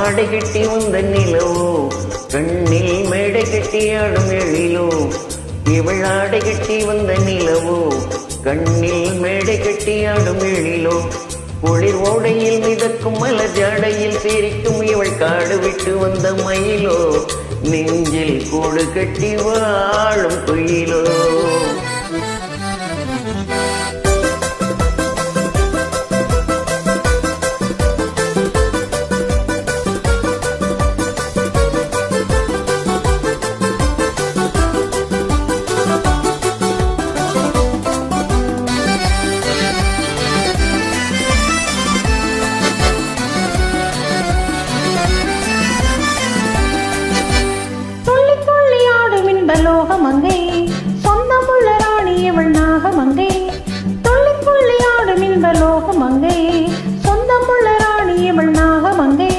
ஆடை கட்டி வந்த நிலவோ கண்ணில் மேடை கட்டி ஆடும் எழிலோ. இவள் ஆடை கட்டி வந்த நிலவோ கண்ணில் மேடை கட்டி ஆடும் எழிலோ. குளிர் ஓடையில் மிதக்கும் மலர் ஜாடையில் சிரிக்கும் இவள் காடு விட்டு வந்த மயிலோ. நெஞ்சில் கூடு கட்டி வாழும் குயிலோ. லோகமங்கை சொந்தமுள்ள ராணி இவள் நாகமங்கை. துள்ளி துள்ளி ஆடும் இன்ப லோகமங்கை சொந்தமுள்ள ராணி இவள் நாகமங்கை.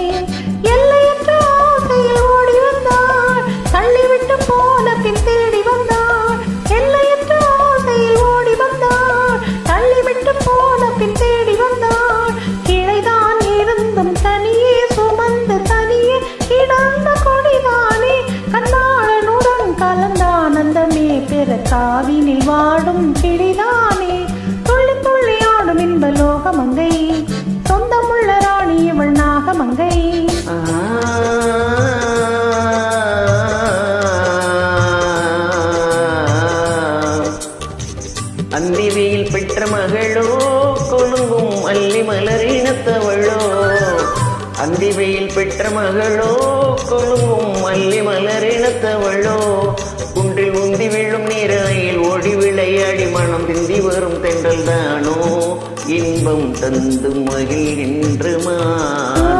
எல்லையற்ற ஆசையில் ஓடி வந்தாள் தள்ளிவிட்டு போன பின் தேடி வந்தாள். எல்லையற்ற ஆசையில் ஓடி வந்தாள் தள்ளிவிட்டு போன பின் தேடி வந்தாள். கிளைதான் இருந்தும் தனியே சுமந்து தனியே கிடந்த கொடிதானே கண்ணாளனுடன் கலந்தானந்தமே பெற காவினில் வாடும் கிளிதானே. துள்ளி துள்ளி ஆடும் இன்ப லோகமங்கை சொந்தமுள்ள ராணி இவள் நாகமங்கை. அந்திவையில் பெற்ற மகளோ கொழுங்கும் அல்லி மலரினத்தவளோ. அந்திவையில் பெற்ற மகளோ கொழுங்கும் அல்லி மலரினத்தவளோ. குன்றில் உந்தி விழும் நீராயில் ஓடி விளையாடி மனம் திந்தி வரும் தென்றல் தானோ. இன்பம் தந்து மகிழ்கின்ற மானோ.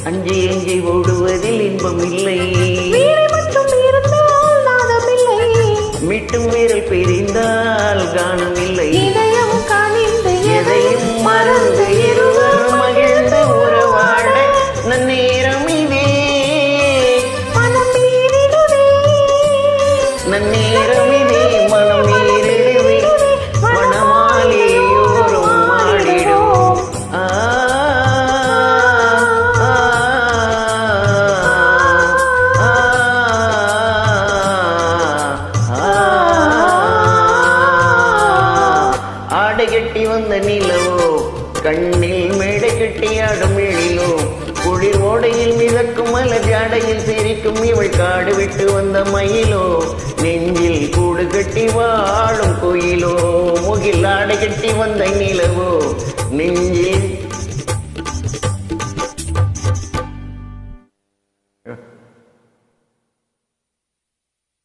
அஞ்சி எஞ்சி ஓடுவதில் இன்பம் இல்லை. மீட்டும் வீரல் பிரிந்தால் காணும் இல்லை. எதையும் மறந்து இருவர் மகிழ்ந்து உறவாட நன்னேரம் இதே. நன்னேரம் இதே மனம் மீறிடுவே மனமாலேயோரும் மாடிடும். ஆடை கட்டி வந்த நிலவோ கண்ணில் மேடை கட்டி ஆடும் எழிலோ. குளிர் ஓடையில் மிதக்கும் மலர் ஜாடையில் சிரிக்கும் இவள் காடு விட்டு வந்த மயிலோ. நெஞ்சில் கூடு கட்டி வாழும் கோயிலோ. முகில் ஆடை கட்டி வந்த நிலவோ நெஞ்சில்